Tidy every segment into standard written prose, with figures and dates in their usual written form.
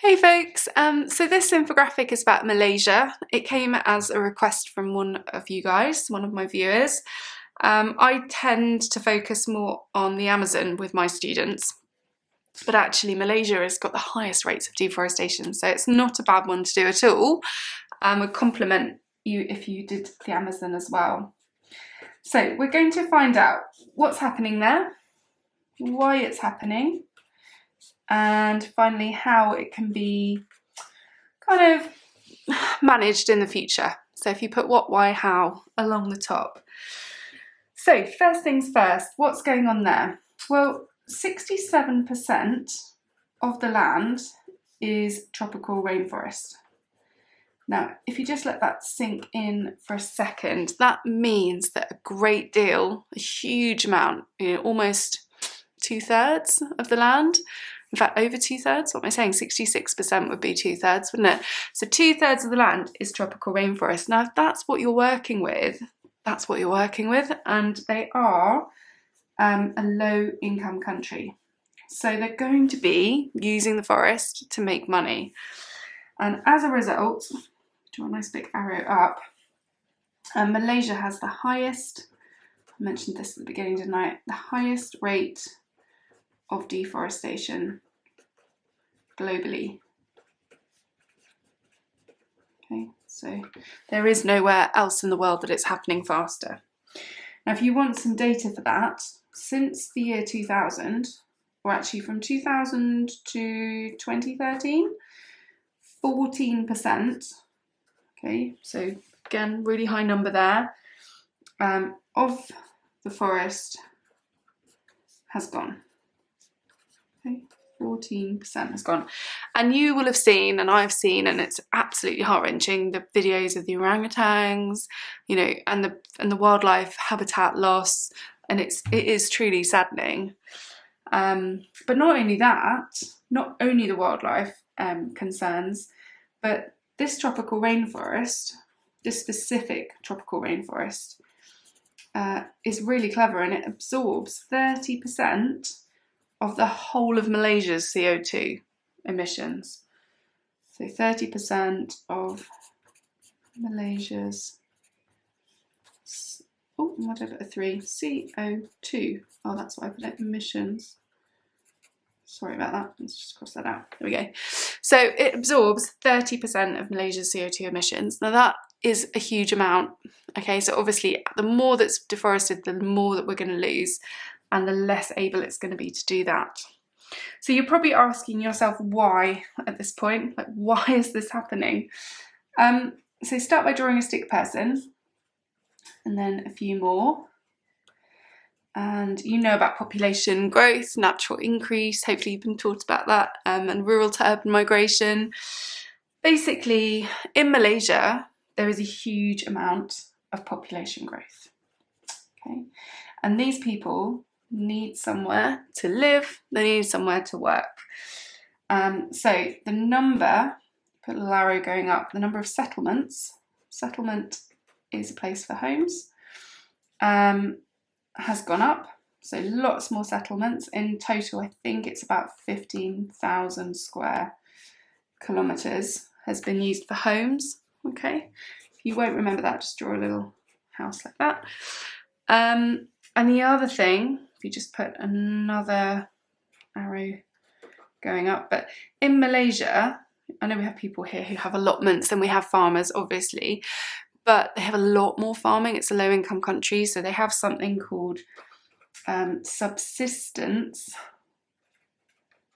Hey folks, so this infographic is about Malaysia. It came as a request from one of you guys, one of my viewers. I tend to focus more on the Amazon with my students, but actually Malaysia has got the highest rates of deforestation, so it's not a bad one to do at all. Would compliment you if you did the Amazon as well. So we're going to find out what's happening there, why it's happening, and finally how it can be kind of managed in the future. So if you put what, why, how along the top. So first things first, what's going on there? Well, 67% of the land is tropical rainforest. Now, if you just let that sink in for a second, that means that a great deal, a huge amount, almost 2/3 of the land, in fact, over 2/3, what am I saying? 66% would be 2/3, wouldn't it? So 2/3 of the land is tropical rainforest. Now, if that's what you're working with, that's what you're working with, and they are a low-income country. So they're going to be using the forest to make money. And as a result, draw a nice big arrow up, Malaysia has the highest, I mentioned this at the beginning, didn't I? The highest rate of deforestation globally. Okay, so there is nowhere else in the world that it's happening faster. Now, if you want some data for that, since the year 2000, or actually from 2000 to 2013, 14%, okay, so again, really high number there, of the forest has gone. Okay, 14% has gone. And you will have seen, and I've seen, and it's absolutely heart-wrenching, the videos of the orangutans, and the wildlife habitat loss, and it is truly saddening. But not only that, not only the wildlife concerns, but this tropical rainforest, this specific tropical rainforest, is really clever, and it absorbs 30% of the whole of Malaysia's CO2 emissions. So 30% of Malaysia's, oh, what did I put a 3? CO2. Oh, that's why I put it, emissions. Sorry about that, let's just cross that out. There we go. So it absorbs 30% of Malaysia's CO2 emissions. Now that is a huge amount. Okay, so obviously the more that's deforested, the more that we're going to lose, and the less able it's going to be to do that. So you're probably asking yourself why at this point, like why is this happening? So start by drawing a stick person, and then a few more. And you know about population growth, natural increase, hopefully you've been taught about that, and rural to urban migration. Basically, in Malaysia, there is a huge amount of population growth. Okay, and these people need somewhere to live, they need somewhere to work. So the number, put a little arrow going up, the number of settlements, settlement is a place for homes, has gone up. So lots more settlements. In total, I think it's about 15,000 square kilometres has been used for homes. Okay, if you won't remember that, just draw a little house like that. And the other thing, if you just put another arrow going up, but in Malaysia, I know we have people here who have allotments, and we have farmers obviously, but they have a lot more farming. It's a low income country, so they have something called subsistence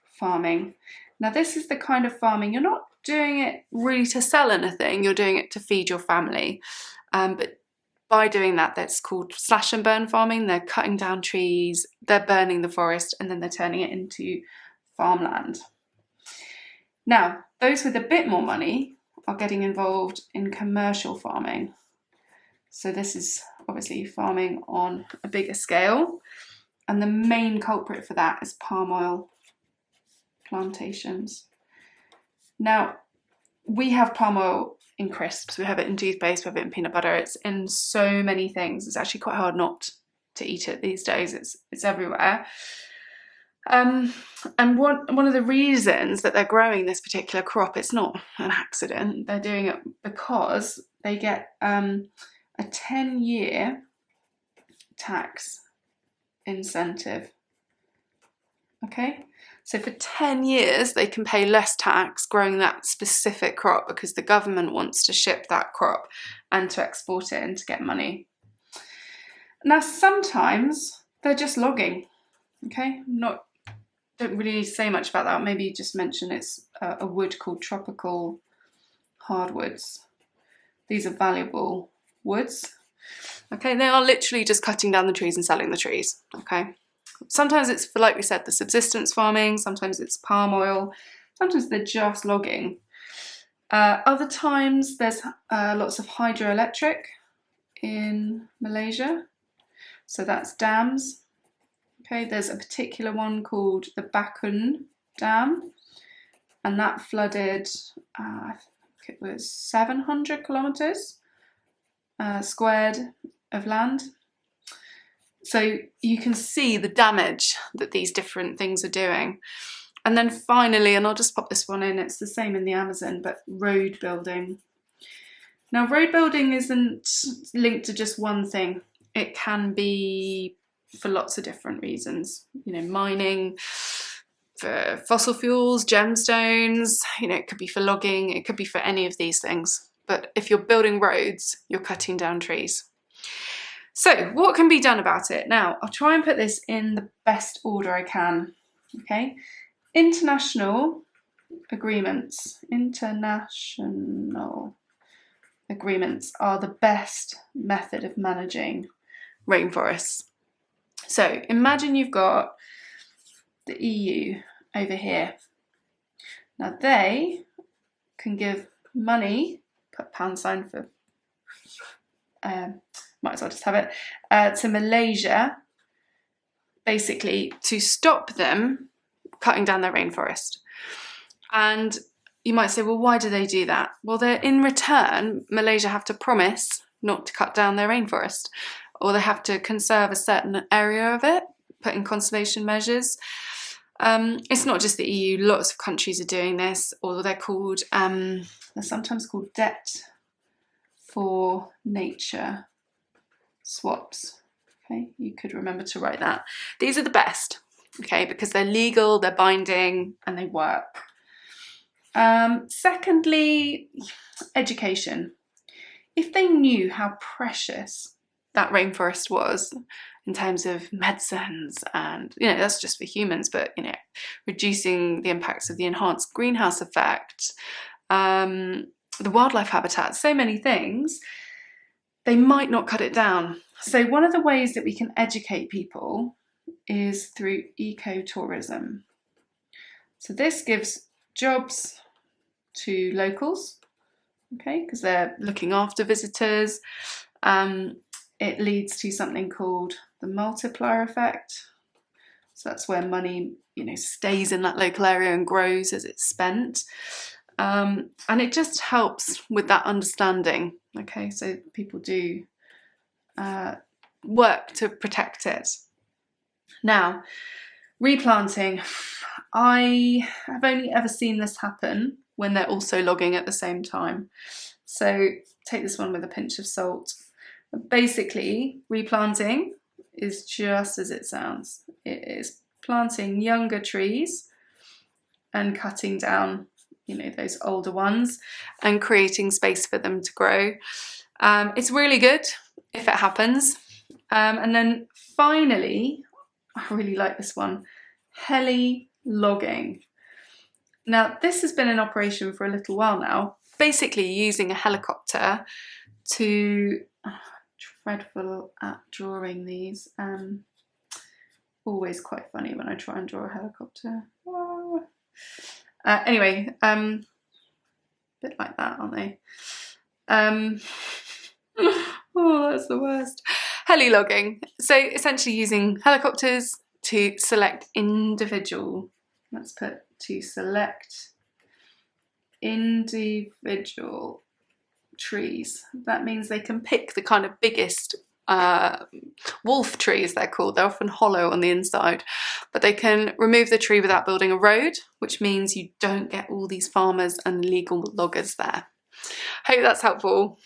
farming. Now this is the kind of farming, you're not doing it really to sell anything, you're doing it to feed your family. But by doing that, that's called slash and burn farming. They're cutting down trees, they're burning the forest, and then they're turning it into farmland. Now, those with a bit more money are getting involved in commercial farming. So this is obviously farming on a bigger scale. And the main culprit for that is palm oil plantations. Now, we have palm oil in crisps, we have it in toothpaste, we have it in peanut butter, it's in so many things. It's actually quite hard not to eat it these days, it's everywhere. And one of the reasons that they're growing this particular crop, it's not an accident. They're doing it because they get a 10-year tax incentive. Okay, so for 10 years they can pay less tax growing that specific crop because the government wants to ship that crop and to export it and to get money. Now sometimes they're just logging. Okay, don't really say much about that. Maybe just mention it's a wood called tropical hardwoods. These are valuable woods. Okay, they are literally just cutting down the trees and selling the trees. Okay, sometimes it's for, like we said, the subsistence farming. Sometimes it's palm oil. Sometimes they're just logging. Other times there's lots of hydroelectric in Malaysia. So that's dams. Okay, there's a particular one called the Bakun Dam, and that flooded, I think it was 700 kilometres squared of land. So you can see the damage that these different things are doing. And then finally, and I'll just pop this one in, it's the same in the Amazon, but road building. Now, road building isn't linked to just one thing. It can be for lots of different reasons, mining, for fossil fuels, gemstones, it could be for logging, it could be for any of these things. But if you're building roads, you're cutting down trees. So what can be done about it? Now, I'll try and put this in the best order I can, okay? International agreements are the best method of managing rainforests. So imagine you've got the EU over here. Now they can give money, put pound sign for, might as well just have it, to Malaysia, basically to stop them cutting down their rainforest. And you might say, well, why do they do that? Well, in return, Malaysia have to promise not to cut down their rainforest, or they have to conserve a certain area of it, put in conservation measures. It's not just the EU, lots of countries are doing this, or they're sometimes called debt for nature swaps. Okay, you could remember to write that. These are the best, okay, because they're legal, they're binding, and they work. Secondly, education. If they knew how precious that rainforest was in terms of medicines and, that's just for humans, but, reducing the impacts of the enhanced greenhouse effect, the wildlife habitat, so many things, they might not cut it down. So one of the ways that we can educate people is through ecotourism. So this gives jobs to locals, okay, because they're looking after visitors. It leads to something called the multiplier effect. So that's where money, stays in that local area and grows as it's spent. And it just helps with that understanding. Okay, so people do work to protect it. Now, replanting. I have only ever seen this happen when they're also logging at the same time. So take this one with a pinch of salt. Basically, replanting is just as it sounds. It is planting younger trees and cutting down, those older ones and creating space for them to grow. It's really good if it happens. And then finally, I really like this one, heli logging. Now, this has been in operation for a little while now, basically using a helicopter to, dreadful at drawing these, always quite funny when I try and draw a helicopter. Anyway, bit like that, aren't they? Oh, that's the worst. Heli logging. So essentially using helicopters to select individual trees. That means they can pick the kind of biggest wolf trees, they're called. They're often hollow on the inside, but they can remove the tree without building a road, which means you don't get all these farmers and illegal loggers there. Hope that's helpful.